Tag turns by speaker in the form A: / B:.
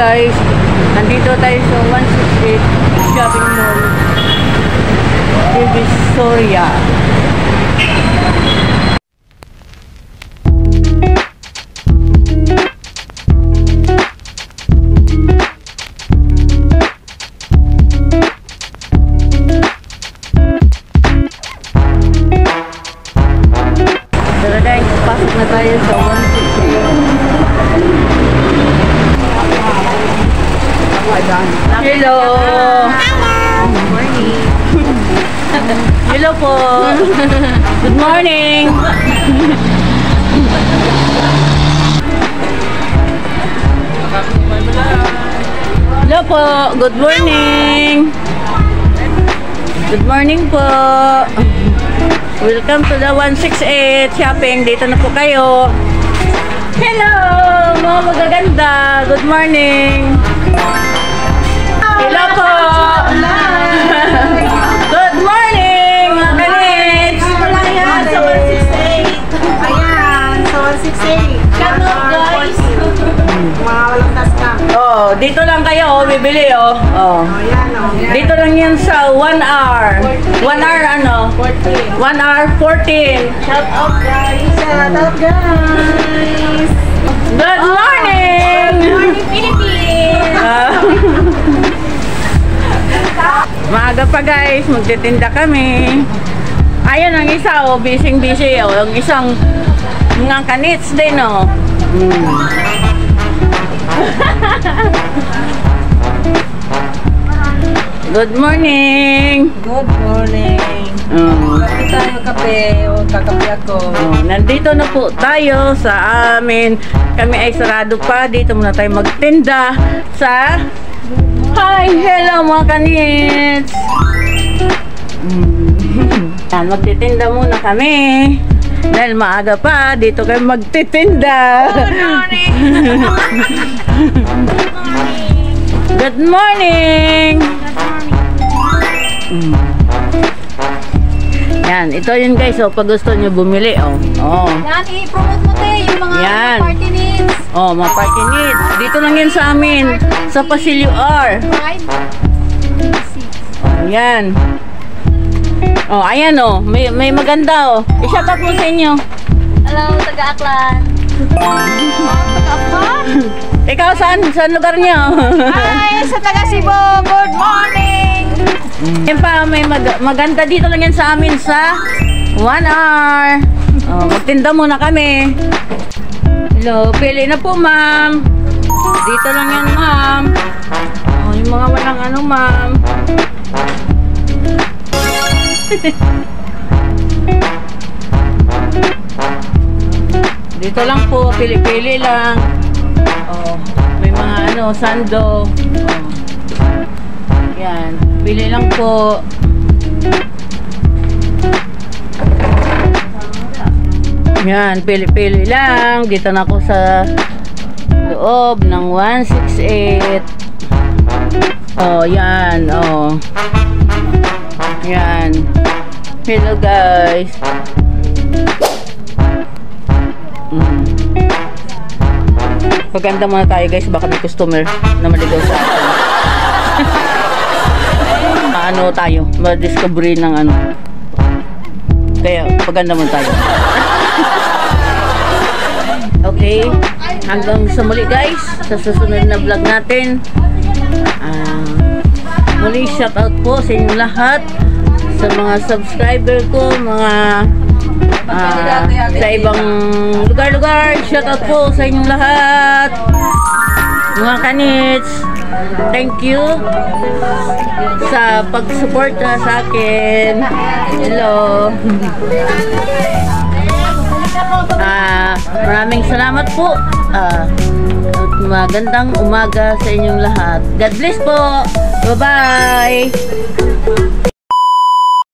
A: guys, nandito tayo sa 168 shopping mall, Divisoria. Tara guys, pasok na tayo sa 168. Hello!
B: Good morning.
A: Hello po! Good morning! Hello po! Good morning! Good morning po! Welcome to the 168 shopping. Dito na po kayo. Hello! Mga magaganda! Good morning! Hello po! Good morning, mga kanits!
B: Ayan, sa 168. Ayan, sa 168. Come on, guys. Mga walang taska.
A: Oh, dito lang kayo, oh, bibili, oh. Oh.
B: Ayan, oh.
A: Dito lang yan sa 1 hour. 1 hour, ano?
B: 14.
A: 1 hour, 14.
B: Shout out, guys. Shout out, guys.
A: Good morning!
B: Good morning, Philippines.
A: Maaga pa guys, magtitinda kami. Ayun ang isa, oh, busy-busy, oh. Yung isang mga kanits din, oh. Good morning!
B: Good morning. Kape tayo, kape. O, kakape ako.
A: Oh, nandito na po tayo sa amin. Kami ay sarado pa. Dito muna tayo magtinda sa... Hi! Hello mga kanits! Yan, magtitinda muna kami. Dahil maaga pa, dito kayo magtitinda.
B: Good morning.
A: Good morning! Yan, ito yun guys, oh, pag gusto nyo bumili, oh. Oh.
B: Yan, i-promote mo tayo yung mga
A: Yan.
B: party needs.
A: Oh, mga party needs. Dito lang yan sa amin, sa Pasilio R.
B: 5, 6.
A: Yan. Oh, ayan oh, may maganda oh. I-shoutout mo sa inyo.
B: Hello, taga-Aklan. Taga-Aklan?
A: Ikaw saan lugar niyo?
B: Hi, sa taga-Cebu. Good morning.
A: Yan pa, may maganda dito lang yan sa amin sa 1 hour. Oh, magtinda muna kami. Hello, pili na po ma'am. Dito lang yan ma'am. Oh, yung mga walang ano ma'am. Dito lang po, pili-pili lang. Oh, may mga ano, sando. Oh. Yan, pili lang po. Yan, pili-pili lang. Dito na ako sa loob ng 168. Oh, yan, oh. Yan. Hello guys. Paganda muna tayo guys, baka may customer na maligaw sa atin. Ano tayo, ma-discovery ng ano. Kaya paganda muna tayo. Okay, hanggang sa muli guys, sa susunod na vlog natin. Muli shoutout po sa inyong lahat, sa mga subscriber ko, mga sa ibang lugar-lugar. Shoutout po sa inyong lahat, mga kanits. Thank you sa pag-suporta sa akin. Hello. Maraming salamat po. Magandang umaga sa inyong lahat. God bless po. Bye-bye.